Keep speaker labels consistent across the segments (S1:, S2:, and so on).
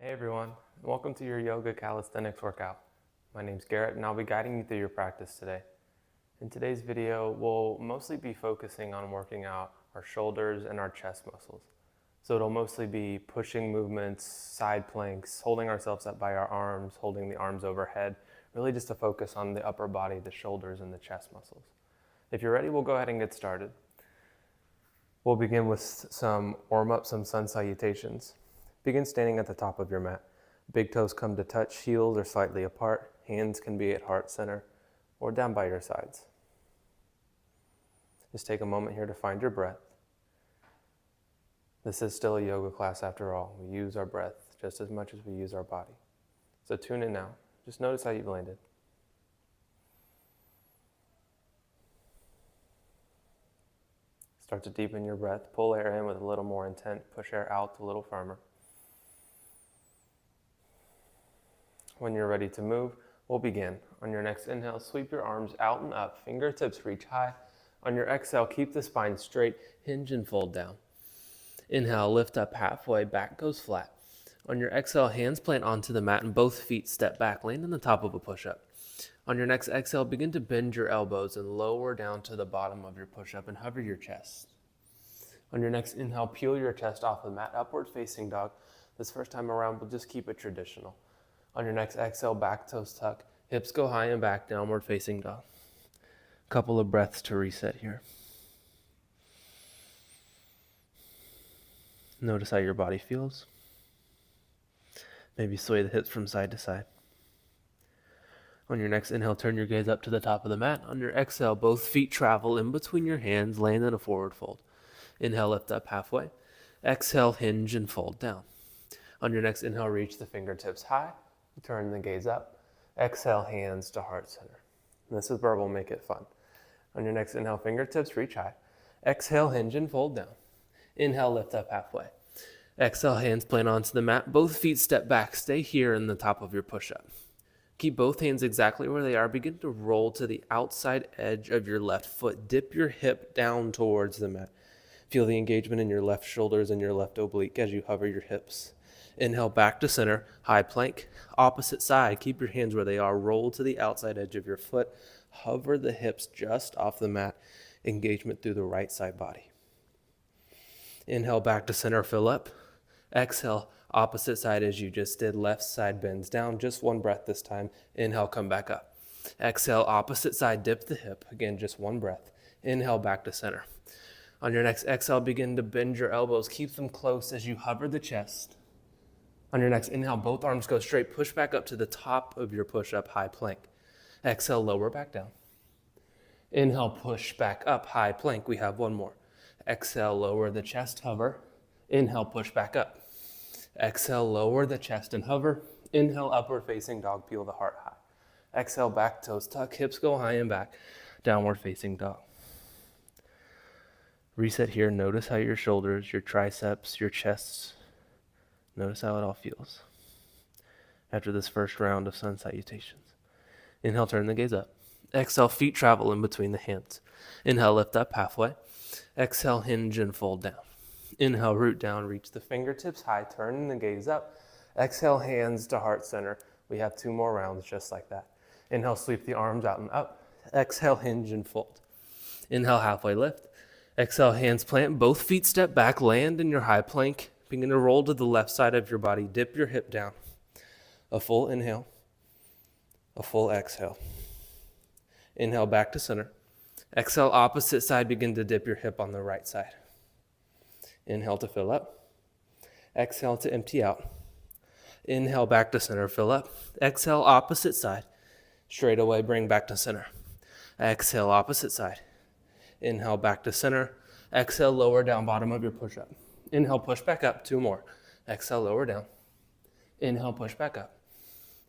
S1: Hey everyone, welcome to your yoga calisthenics workout. My name's Garrett and I'll be guiding you through your practice today. In today's video, we'll mostly be focusing on working out our shoulders and our chest muscles. So it'll mostly be pushing movements, side planks, holding ourselves up by our arms, holding the arms overhead, really just to focus on the upper body, the shoulders and the chest muscles. If you're ready, we'll go ahead and get started. We'll begin with some warm-up, some sun salutations. Begin standing at the top of your mat. Big toes come to touch, heels are slightly apart, hands can be at heart center or down by your sides. Just take a moment here to find your breath. This is still a yoga class after all. We use our breath just as much as we use our body. So tune in now. Just notice how you've landed. Start to deepen your breath. Pull air in with a little more intent. Push air out a little firmer. When you're ready to move, we'll begin. On your next inhale, sweep your arms out and up, fingertips reach high. On your exhale, keep the spine straight, hinge and fold down. Inhale, lift up halfway, back goes flat. On your exhale, hands plant onto the mat and both feet step back, land on the top of a push-up. On your next exhale, begin to bend your elbows and lower down to the bottom of your push-up and hover your chest. On your next inhale, peel your chest off the mat, upward facing dog. This first time around, we'll just keep it traditional. On your next exhale, back toes tuck, hips go high and back, downward facing dog. Couple of breaths to reset here. Notice how your body feels. Maybe sway the hips from side to side. On your next inhale, turn your gaze up to the top of the mat. On your exhale, both feet travel in between your hands, land in a forward fold. Inhale, lift up halfway. Exhale, hinge and fold down. On your next inhale, reach the fingertips high. Turn the gaze up. Exhale, hands to heart center. And this is where we'll make it fun. On your next inhale, fingertips reach high. Exhale, hinge and fold down. Inhale, lift up halfway. Exhale, hands plant onto the mat. Both feet step back. Stay here in the top of your push-up. Keep both hands exactly where they are. Begin to roll to the outside edge of your left foot. Dip your hip down towards the mat. Feel the engagement in your left shoulders and your left oblique as you hover your hips. Inhale, back to center, high plank. Opposite side, keep your hands where they are. Roll to the outside edge of your foot. Hover the hips just off the mat. Engagement through the right side body. Inhale, back to center, fill up. Exhale, opposite side as you just did. Left side bends down. Just one breath this time. Inhale, come back up. Exhale, opposite side, dip the hip. Again, just one breath. Inhale, back to center. On your next exhale, begin to bend your elbows. Keep them close as you hover the chest. On your next inhale, both arms go straight. Push back up to the top of your push-up, high plank. Exhale, lower back down. Inhale, push back up, high plank. We have one more. Exhale, lower the chest, hover. Inhale, push back up. Exhale, lower the chest and hover. Inhale, upward facing dog, peel the heart high. Exhale, back toes tuck, hips go high and back. Downward facing dog. Reset here. Notice how your shoulders, your triceps, your chest, notice how it all feels after this first round of sun salutations. Inhale, turn the gaze up. Exhale, feet travel in between the hands. Inhale, lift up halfway. Exhale, hinge and fold down. Inhale, root down, reach the fingertips high, turn the gaze up. Exhale, hands to heart center. We have two more rounds just like that. Inhale, sweep the arms out and up. Exhale, hinge and fold. Inhale, halfway lift. Exhale, hands plant, both feet step back, land in your high plank. Begin to roll to the left side of your body. Dip your hip down. A full inhale. A full exhale. Inhale, back to center. Exhale, opposite side. Begin to dip your hip on the right side. Inhale to fill up. Exhale to empty out. Inhale, back to center. Fill up. Exhale, opposite side. Straight away, bring back to center. Exhale, opposite side. Inhale, back to center. Exhale, lower down bottom of your push-up. Inhale, push back up. Two more. Exhale, lower down. Inhale, push back up.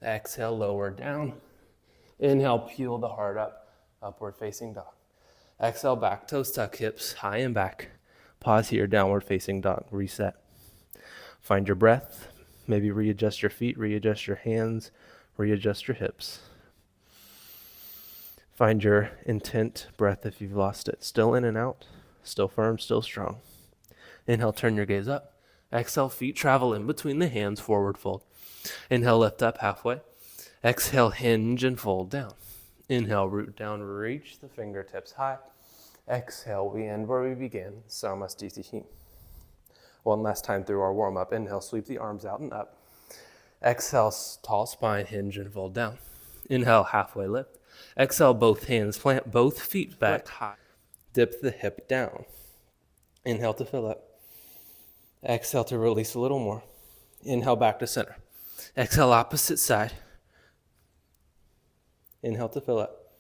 S1: Exhale, lower down. Inhale, peel the heart up. Upward facing dog. Exhale, back toes tuck, hips high and back. Pause here, downward facing dog. Reset. Find your breath. Maybe readjust your feet, readjust your hands, readjust your hips. Find your intent breath if you've lost it. Still in and out, still firm, still strong. Inhale, turn your gaze up. Exhale, feet travel in between the hands, forward fold. Inhale, lift up halfway. Exhale, hinge and fold down. Inhale, root down, reach the fingertips high. Exhale, we end where we began, Samasthiti. One last time through our warm-up. Inhale, sweep the arms out and up. Exhale, tall spine, hinge and fold down. Inhale, halfway lift. Exhale, both hands plant both feet back high. Dip the hip down. Inhale to fill up. Exhale to release a little more. Inhale back to center. Exhale, opposite side. Inhale to fill up.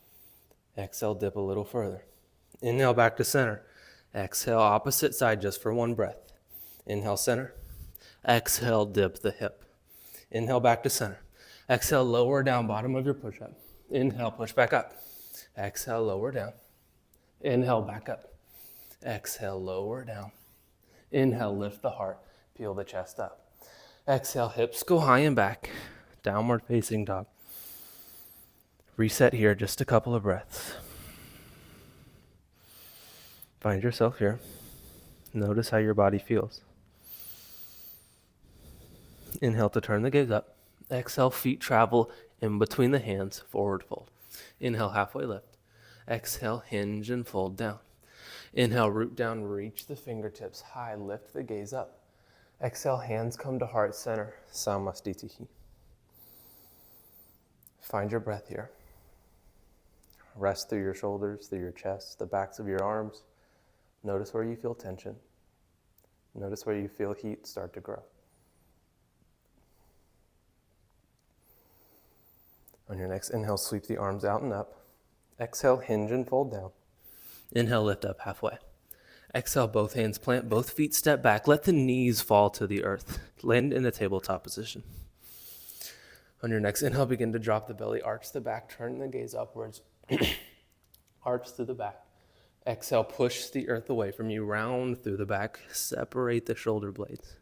S1: Exhale, dip a little further. Inhale back to center. Exhale, opposite side just for one breath. Inhale, center. Exhale, dip the hip. Inhale back to center. Exhale, lower down, bottom of your push-up. Inhale, push back up. Exhale, lower down. Inhale, back up. Exhale, lower down. Inhale, lift the heart, peel the chest up. Exhale, hips go high and back. Downward facing dog. Reset here, just a couple of breaths. Find yourself here. Notice how your body feels. Inhale to turn the gaze up. Exhale, feet travel in between the hands, forward fold. Inhale, halfway lift. Exhale, hinge and fold down. Inhale, root down, reach the fingertips high, lift the gaze up. Exhale, hands come to heart center, Samasthiti. Find your breath here. Rest through your shoulders, through your chest, the backs of your arms. Notice where you feel tension. Notice where you feel heat start to grow. On your next inhale, sweep the arms out and up. Exhale, hinge and fold down. Inhale, lift up halfway. Exhale, both hands plant, both feet step back. Let the knees fall to the earth. Land in the tabletop position. On your next inhale, begin to drop the belly, arch the back, turn the gaze upwards. Arch to the back. Exhale, push the earth away from you, round through the back, separate the shoulder blades.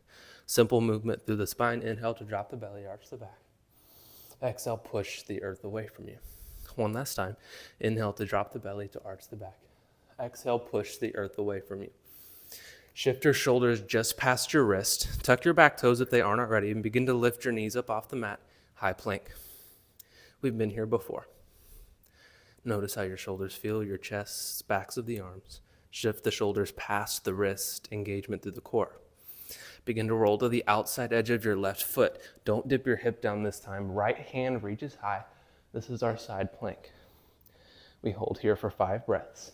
S1: Simple movement through the spine. Inhale to drop the belly, arch the back. Exhale, push the earth away from you. One last time. Inhale to drop the belly, to arch the back. Exhale, push the earth away from you. Shift your shoulders just past your wrist. Tuck your back toes if they aren't already, and begin to lift your knees up off the mat. High plank. We've been here before. Notice how your shoulders feel, your chest, backs of the arms. Shift the shoulders past the wrist, engagement through the core. Begin to roll to the outside edge of your left foot. Don't dip your hip down this time. Right hand reaches high. This is our side plank. We hold here for 5 breaths.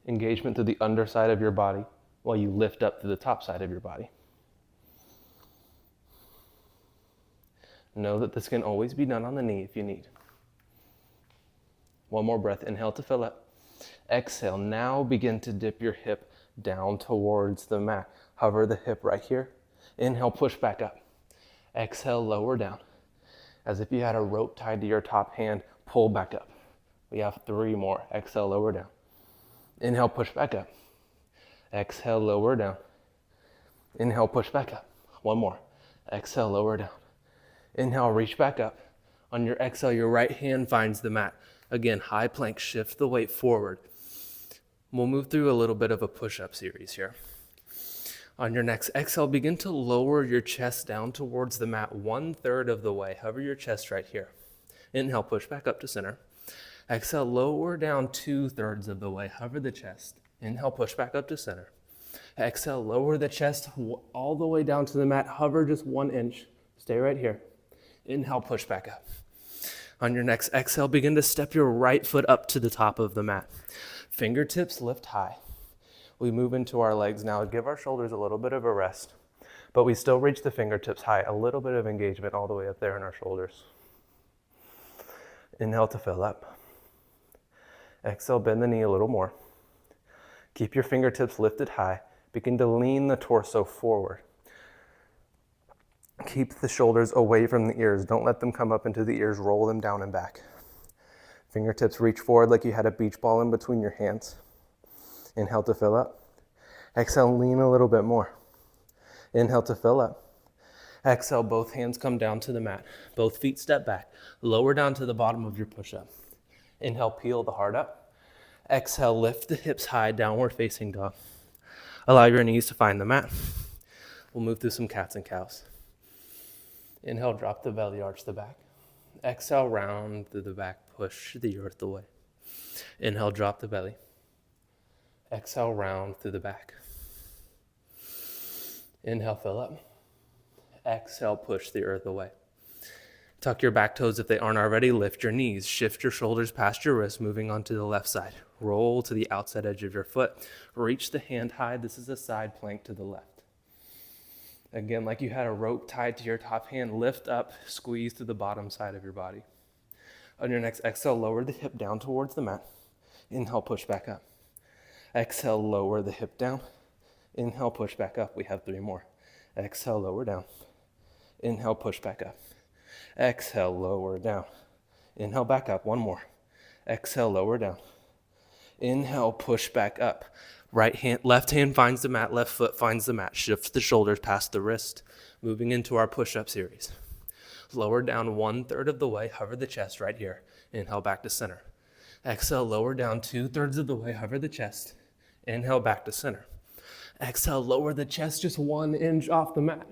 S1: Engagement to the underside of your body while you lift up to the top side of your body. Know that this can always be done on the knee if you need. One more breath. Inhale to fill up. Exhale. Now begin to dip your hip down towards the mat. Hover the hip right here. Inhale, push back up. Exhale, lower down. As if you had a rope tied to your top hand, pull back up. We have 3 more. Exhale, lower down. Inhale, push back up. Exhale, lower down. Inhale, push back up. One more. Exhale, lower down. Inhale, reach back up. On your exhale, your right hand finds the mat. Again, high plank, shift the weight forward. We'll move through a little bit of a push-up series here. On your next exhale, begin to lower your chest down towards the mat 1/3 of the way. Hover your chest right here. Inhale, push back up to center. Exhale, lower down 2/3 of the way. Hover the chest. Inhale, push back up to center. Exhale, lower the chest all the way down to the mat. Hover just 1 inch. Stay right here. Inhale, push back up. On your next exhale, begin to step your right foot up to the top of the mat. Fingertips lift high. We move into our legs now. Give our shoulders a little bit of a rest, but we still reach the fingertips high. A little bit of engagement all the way up there in our shoulders. Inhale to fill up. Exhale, bend the knee a little more. Keep your fingertips lifted high. Begin to lean the torso forward. Keep the shoulders away from the ears. Don't let them come up into the ears. Roll them down and back. Fingertips reach forward like you had a beach ball in between your hands. Inhale to fill up. Exhale, lean a little bit more. Inhale to fill up. Exhale, both hands come down to the mat. Both feet step back. Lower down to the bottom of your push-up. Inhale, peel the heart up. Exhale, lift the hips high, downward facing dog. Allow your knees to find the mat. We'll move through some cats and cows. Inhale, drop the belly, arch the back. Exhale, round through the back, push the earth away. Inhale, drop the belly. Exhale, round through the back. Inhale, fill up. Exhale, push the earth away. Tuck your back toes if they aren't already. Lift your knees. Shift your shoulders past your wrists, moving onto the left side. Roll to the outside edge of your foot. Reach the hand high. This is a side plank to the left. Again, like you had a rope tied to your top hand, lift up, squeeze to the bottom side of your body. On your next exhale, lower the hip down towards the mat. Inhale, push back up. Exhale, lower the hip down. Inhale, push back up. We have 3 more. Exhale, lower down. Inhale, push back up. Exhale, lower down. Inhale, back up. 1 more. Exhale, lower down. Inhale, push back up. Left hand finds the mat, left foot finds the mat. Shift the shoulders past the wrist. Moving into our push-up series. Lower down 1/3 of the way, hover the chest right here. Inhale, back to center. Exhale, lower down 2/3 of the way, hover the chest. Inhale, back to center. Exhale, lower the chest just 1 inch off the mat.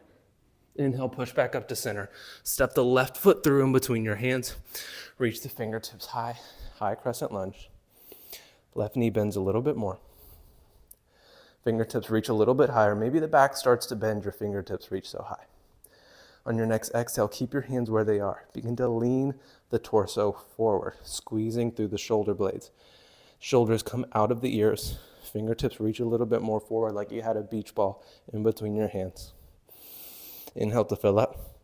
S1: Inhale, push back up to center. Step the left foot through in between your hands. Reach the fingertips high, high crescent lunge. Left knee bends a little bit more. Fingertips reach a little bit higher. Maybe the back starts to bend, your fingertips reach so high. On your next exhale, keep your hands where they are. Begin to lean the torso forward, squeezing through the shoulder blades. Shoulders come out of the ears. Fingertips reach a little bit more forward like you had a beach ball in between your hands. Inhale to fill up.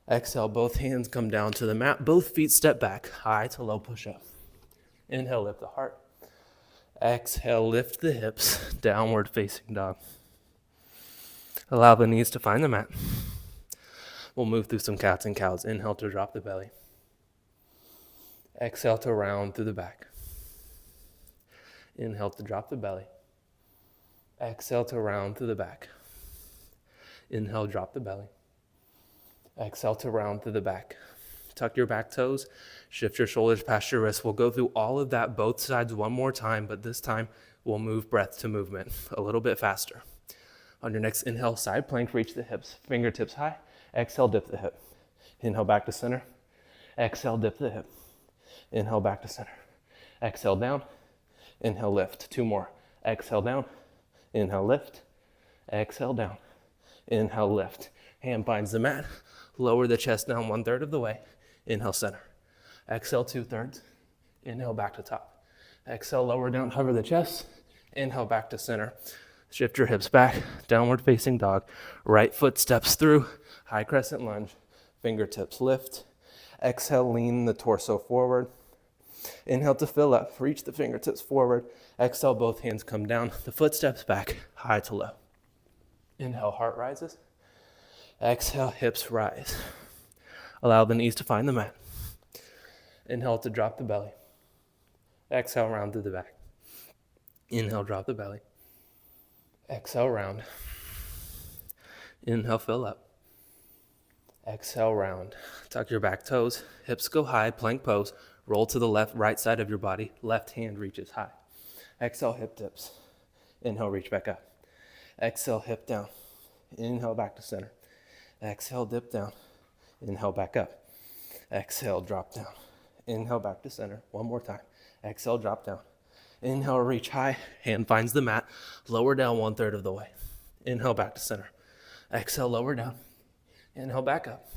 S1: Exhale, both hands come down to the mat. Both feet step back, high to low push-up. Inhale, lift the heart. Exhale, lift the hips, downward facing dog. Allow the knees to find the mat. We'll move through some cats and cows. Inhale to drop the belly. Exhale to round through the back. Inhale to drop the belly. Exhale to round through the back. Inhale, drop the belly. Exhale to round through the back. Tuck your back toes. Shift your shoulders past your wrists. We'll go through all of that both sides 1 more time, but this time we'll move breath to movement a little bit faster. On your next inhale, side plank, reach the hips, fingertips high. Exhale, dip the hip. Inhale, back to center. Exhale, dip the hip. Inhale, back to center. Exhale, down. Inhale, lift. 2 more. Exhale, down. Inhale, lift. Exhale, down. Inhale, lift. Hand finds the mat. Lower the chest down 1/3 of the way. Inhale, center. Exhale, 2/3. Inhale, back to top. Exhale, lower down, hover the chest. Inhale, back to center. Shift your hips back, downward facing dog. Right foot steps through, high crescent lunge. Fingertips lift. Exhale, lean the torso forward. Inhale to fill up, reach the fingertips forward. Exhale, both hands come down. The foot steps back, high to low. Inhale, heart rises. Exhale, hips rise. Allow the knees to find the mat. Inhale to drop the belly. Exhale, round through the back. Inhale, drop the belly. Exhale, round. Inhale, fill up. Exhale, round. Tuck your back toes. Hips go high, plank pose. Roll to the right side of your body. Left hand reaches high. Exhale, hip dips. Inhale, reach back up. Exhale, hip down. Inhale, back to center. Exhale, dip down. Inhale, back up. Exhale, drop down. Inhale, back to center. 1 more time. Exhale, drop down. Inhale, reach high. Hand finds the mat. Lower down 1/3 of the way. Inhale, back to center. Exhale, lower down. Inhale, back up.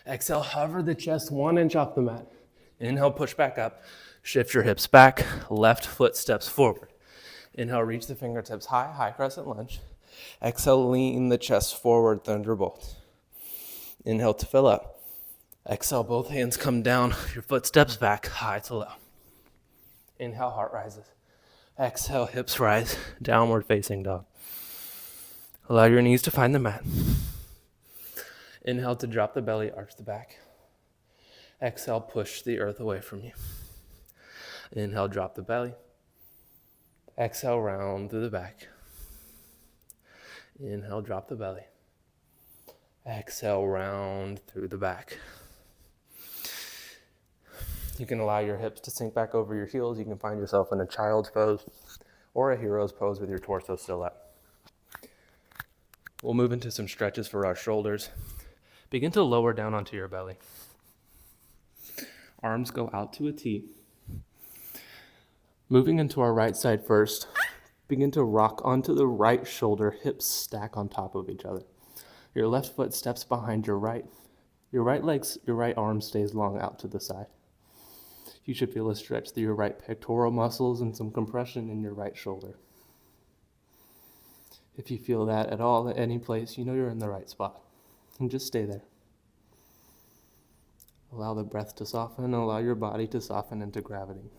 S1: Exhale, hover the chest 1 inch off the mat. Inhale, push back up. Shift your hips back. Left foot steps forward. Inhale, reach the fingertips high, high crescent lunge. Exhale, lean the chest forward, thunderbolt. Inhale to fill up. Exhale, both hands come down. Your foot steps back, high to low. Inhale, heart rises. Exhale, hips rise, downward facing dog. Allow your knees to find the mat. Inhale to drop the belly, arch the back. Exhale, push the earth away from you. Inhale, drop the belly. Exhale, round through the back. Inhale, drop the belly. Exhale, round through the back. You can allow your hips to sink back over your heels. You can find yourself in a child's pose or a hero's pose with your torso still up. We'll move into some stretches for our shoulders. Begin to lower down onto your belly. Arms go out to a T. Moving into our right side first, begin to rock onto the right shoulder, hips stack on top of each other. Your left foot steps behind your right. Your right arm stays long out to the side. You should feel a stretch through your right pectoral muscles and some compression in your right shoulder. If you feel that at all at any place, you know you're in the right spot. And just stay there. Allow the breath to soften, allow your body to soften into gravity.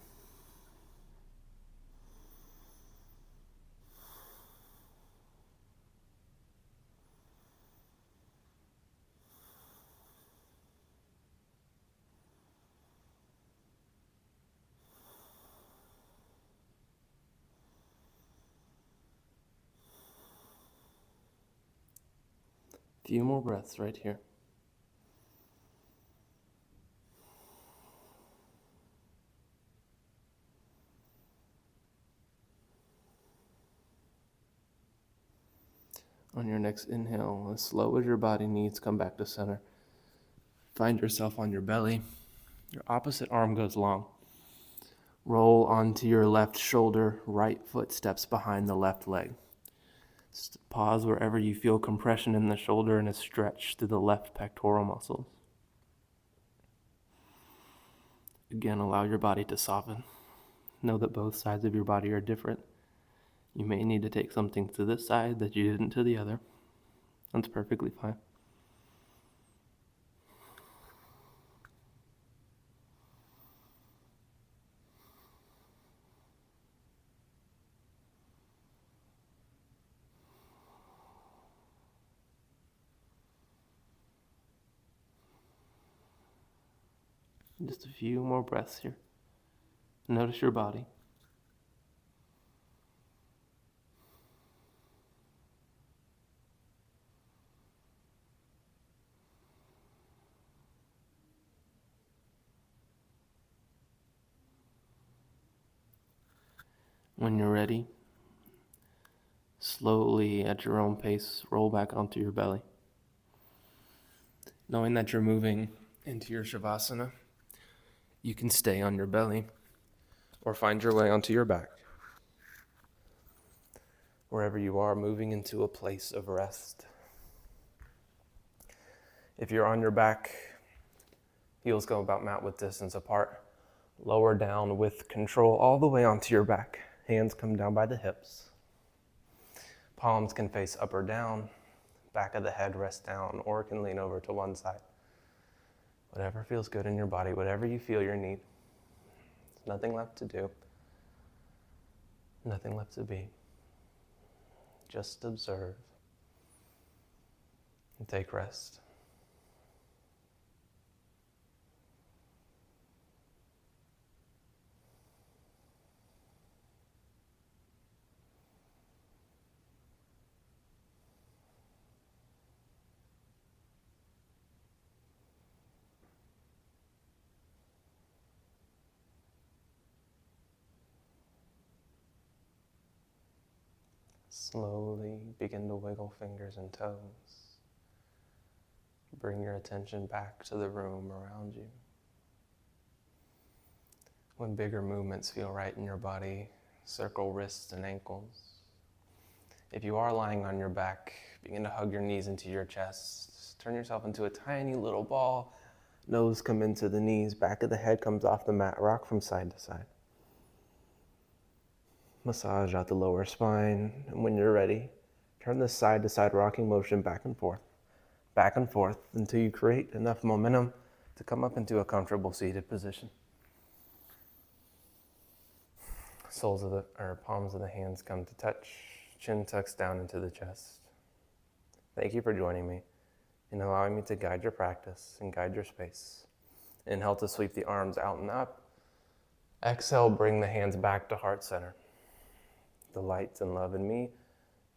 S1: Few more breaths right here. On your next inhale, as slow as your body needs, come back to center. Find yourself on your belly. Your opposite arm goes long. Roll onto your left shoulder, right foot steps behind the left leg. Pause wherever you feel compression in the shoulder and a stretch through the left pectoral muscles. Again, allow your body to soften. Know that both sides of your body are different. You may need to take something to this side that you didn't to the other. That's perfectly fine. Just a few more breaths here. Notice your body. When you're ready, slowly at your own pace, roll back onto your belly. Knowing that you're moving into your Shavasana, you can stay on your belly or find your way onto your back. Wherever you are, moving into a place of rest. If you're on your back, heels go about mat width distance apart. Lower down with control all the way onto your back. Hands come down by the hips. Palms can face up or down. Back of the head rest down or can lean over to one side. Whatever feels good in your body, whatever you feel your need. There's nothing left to do. Nothing left to be. Just observe and take rest. Slowly begin to wiggle fingers and toes. Bring your attention back to the room around you. When bigger movements feel right in your body, circle wrists and ankles. If you are lying on your back, begin to hug your knees into your chest. Turn yourself into a tiny little ball. Nose come into the knees, back of the head comes off the mat. Rock from side to side. Massage out the lower spine, and when you're ready, turn the side-to-side rocking motion back and forth until you create enough momentum to come up into a comfortable seated position. Palms of the hands come to touch, chin tucks down into the chest. Thank you for joining me and allowing me to guide your practice and guide your space. Inhale to sweep the arms out and up. Exhale, bring the hands back to heart center. The light and love in me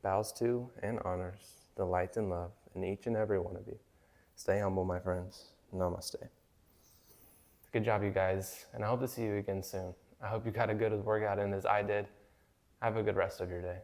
S1: bows to and honors the light and love in each and every one of you. Stay humble, my friends. Namaste. Good job, you guys, and I hope to see you again soon. I hope you got a good workout in as I did. Have a good rest of your day.